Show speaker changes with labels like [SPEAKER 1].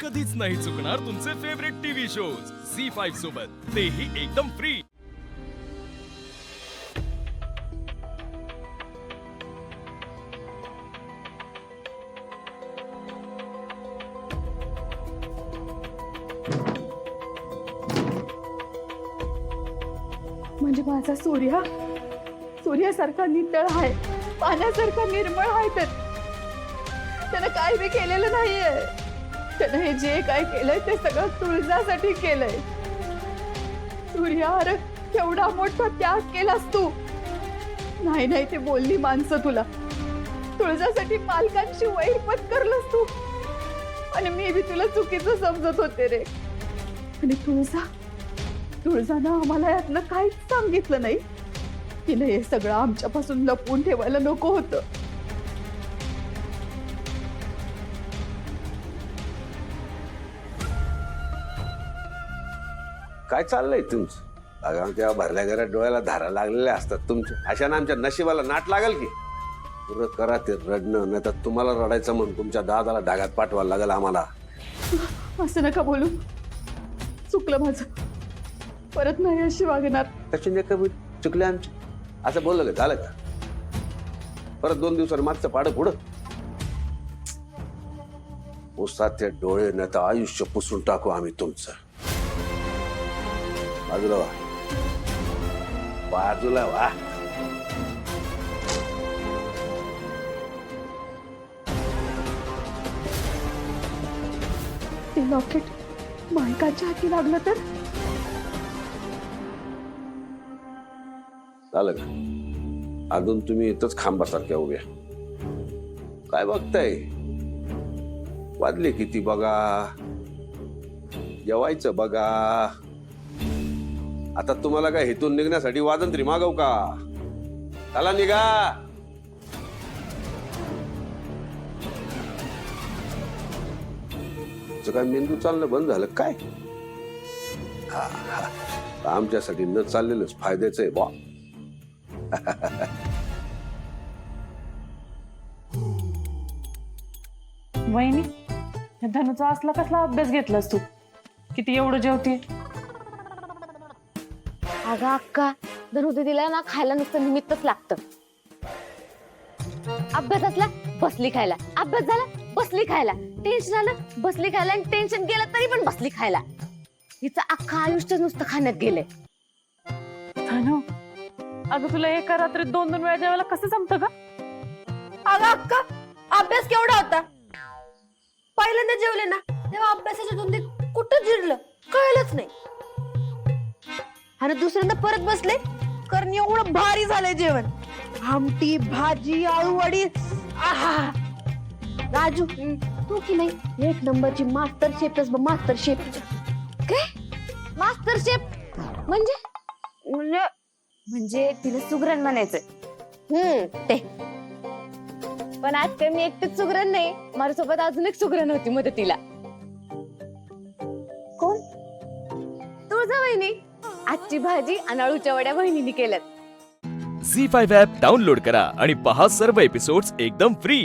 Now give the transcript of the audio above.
[SPEAKER 1] कधीच नाही चुकणार तुमचे फेवरेट टीव्ही शोज झी5 सोबत, तेही एकदम फ्री।
[SPEAKER 2] म्हणजे माझा सूर्यासारखा नितळ आहे, पाण्यासारखा निर्मळ आहे। त्यानं काय बी केलेलं नाहीये। त्यानं हे जे काय केलंय ते सगळं तुळजासाठी केलंय। सूर्या, अरे केवढा मोठा त्याग केलास तू। नाही ते बोलली माणसं तुला, तुळजासाठी मालकांशी वैर पत्करलंस तू, आणि मी बी तुला चुकीचं समजत होते रे। आणि तुळजानं आम्हाला यातलं काहीच सांगितलं नाही। तिने हे सगळं आमच्यापासून लपवून ठेवायला नको होतं।
[SPEAKER 3] काय चाललंय तुमचं? अगं तेव्हा भरल्या घरात डोळ्याला धारा लागलेल्या असतात तुमच्या, अशानं आमच्या नशिबाला नाट लागल की? पुरं करा ते रडणं, नाही तर तुम्हाला रडायचं म्हणून तुमच्या दादाला ढागात पाठवायला लागेल आम्हाला।
[SPEAKER 2] असं नका बोलू, चुकलं माझं, परत नाही अशी वागणार।
[SPEAKER 3] कशी नाही कमी चुकले आमचे? असं बोललं का? झालं का? परत 2 दिवसांनी मागचं पाडं पुढं उसात ते डोळे, नाही तर आयुष्य पुसून टाकू आम्ही तुमचं। बाजूला वा, बाजूला वा।
[SPEAKER 2] ते लॉकेट मालकाच्या हाती लागलं तर?
[SPEAKER 3] झालं का? अजून तुम्ही इथंच खांबासारख्या उभ्या काय बघताय? वाजले किती बघा, जेवायचं बघा। आता तुम्हाला काय हेतून निघण्यासाठी वाजंत्री मागव का? चला निघा। काय मेंदू चालणं बंद झालं काय? आमच्यासाठी न चाललेलंच फायद्याचं आहे बा।
[SPEAKER 4] वहिनी, धनुचा असला कसला अभ्यास घेतलास तू? किती एवढं जेवते?
[SPEAKER 5] अगं अक्का, धनु दीदीला ना खायला नुसतं निमित्तच लागतं। अभ्यास असला बसली खायला, अभ्यास झाला बसली खायला, टेन्शन आलं बसली खायला, आणि टेन्शन गेलं तरी पण बसली खायला। हिचं अख्खं आयुष्य नुसतं खाण्यात गेलंय।
[SPEAKER 4] धनु, अगं तुला एका रात्री 2-2 वेळा जेवायला कसं जमतं ग?
[SPEAKER 6] अगं अक्का, अभ्यास केवढा होता? पहिल्यांदा जेवले ना तेव्हा अभ्यासाच्या धुंदीत कुठं जिरलं कळलंच नाही, आणि दुसऱ्यांदा परत बसले कारण एवढं भारी झालंय जेवण। आमटी, भाजी, आळू वडी, आहा।
[SPEAKER 5] राजू, तू की नाही 1 नंबरची मास्टर शेफच, मास्टर शेफ। काय मास्टर शेफ म्हणजे? म्हणजे तिला सुगरण म्हणायचंय। ते पण आज काय मी एकटीच सुगरण नाही, माझ्यासोबत अजून एक सुगरण होती मदतीला। कोण? तुळजा वहिनी। आजची भाजी आणि अळूच्या वड्या वहिनीने केल्यात।
[SPEAKER 1] झी5 ॲप डाउनलोड करा आणि पहा सर्व एपिसोड्स एकदम फ्री।